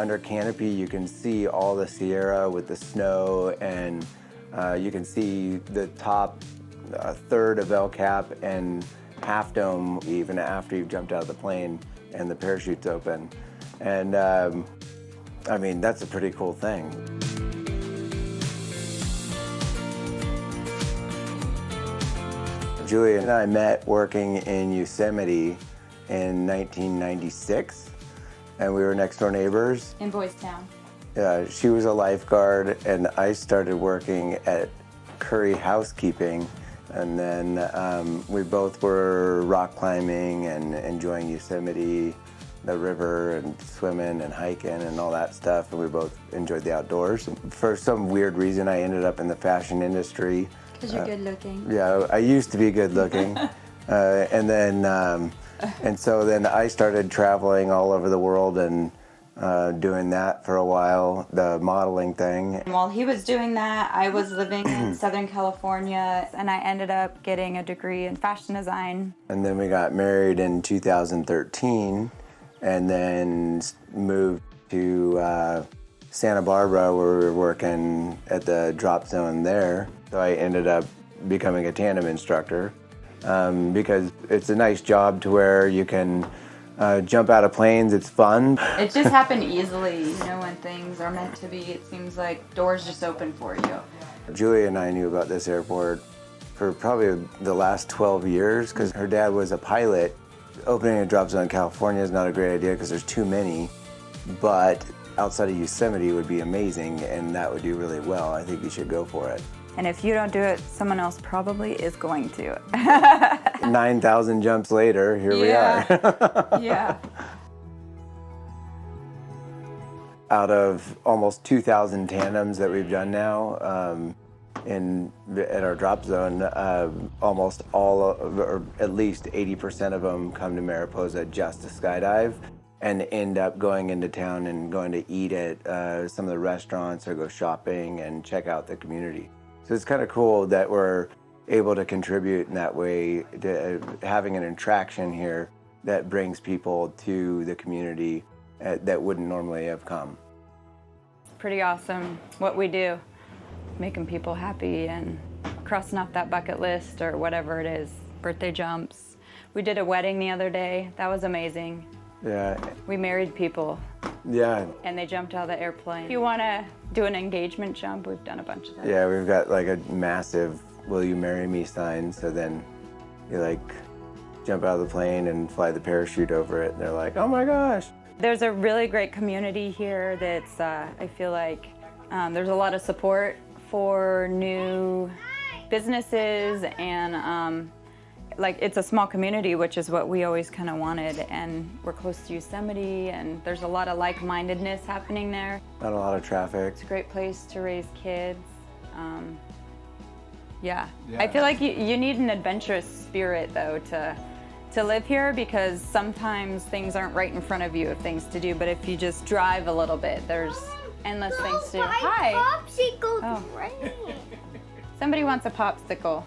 under canopy, you can see all the Sierra with the snow, and you can see the top third of El Cap and Half Dome even after you've jumped out of the plane and the parachute's open. And I mean, that's a pretty cool thing. Julia and I met working in Yosemite in 1996, and we were next door neighbors. In Boys Town. She was a lifeguard, and I started working at Curry Housekeeping, and then we both were rock climbing and enjoying Yosemite, the river, and swimming and hiking and all that stuff, and we both enjoyed the outdoors. For some weird reason, I ended up in the fashion industry. Because you're good looking. Yeah, I used to be good looking. And so then I started traveling all over the world and doing that for a while, the modeling thing. While he was doing that, I was living in Southern California, and I ended up getting a degree in fashion design. And then we got married in 2013, and then moved to Santa Barbara, where we were working at the drop zone there. So I ended up becoming a tandem instructor because it's a nice job to where you can jump out of planes. It's fun. It just happened easily, you know, when things are meant to be. It seems like doors just open for you. Julia and I knew about this airport for probably the last 12 years because her dad was a pilot. Opening a drop zone in California is not a great idea because there's too many, but outside of Yosemite would be amazing, and that would do really well. I think you should go for it. And if you don't do it, someone else probably is going to. 9,000 jumps later, here we are. Yeah. Out of almost 2,000 tandems that we've done now at our drop zone, almost all, or at least 80% of them come to Mariposa just to skydive and end up going into town and going to eat at some of the restaurants or go shopping and check out the community. So it's kind of cool that we're able to contribute in that way to having an attraction here that brings people to the community that wouldn't normally have come. It's pretty awesome what we do, making people happy and crossing off that bucket list or whatever it is, birthday jumps. We did a wedding the other day. That was amazing. Yeah. We married people. Yeah. And they jumped out of the airplane. If you want to do an engagement jump, we've done a bunch of that. Yeah, we've got like a massive "Will you marry me" sign, so then you like jump out of the plane and fly the parachute over it, and they're like, oh my gosh. There's a really great community here that's, I feel like there's a lot of support for new businesses, and like it's a small community, which is what we always kind of wanted, and we're close to Yosemite, and there's a lot of like-mindedness happening there. Not a lot of traffic. It's a great place to raise kids. Yeah. I feel like you need an adventurous spirit though to live here, because sometimes things aren't right in front of you of things to do, but if you just drive a little bit, there's endless things to do. Hi. Popsicle Oh. train. Somebody wants a popsicle.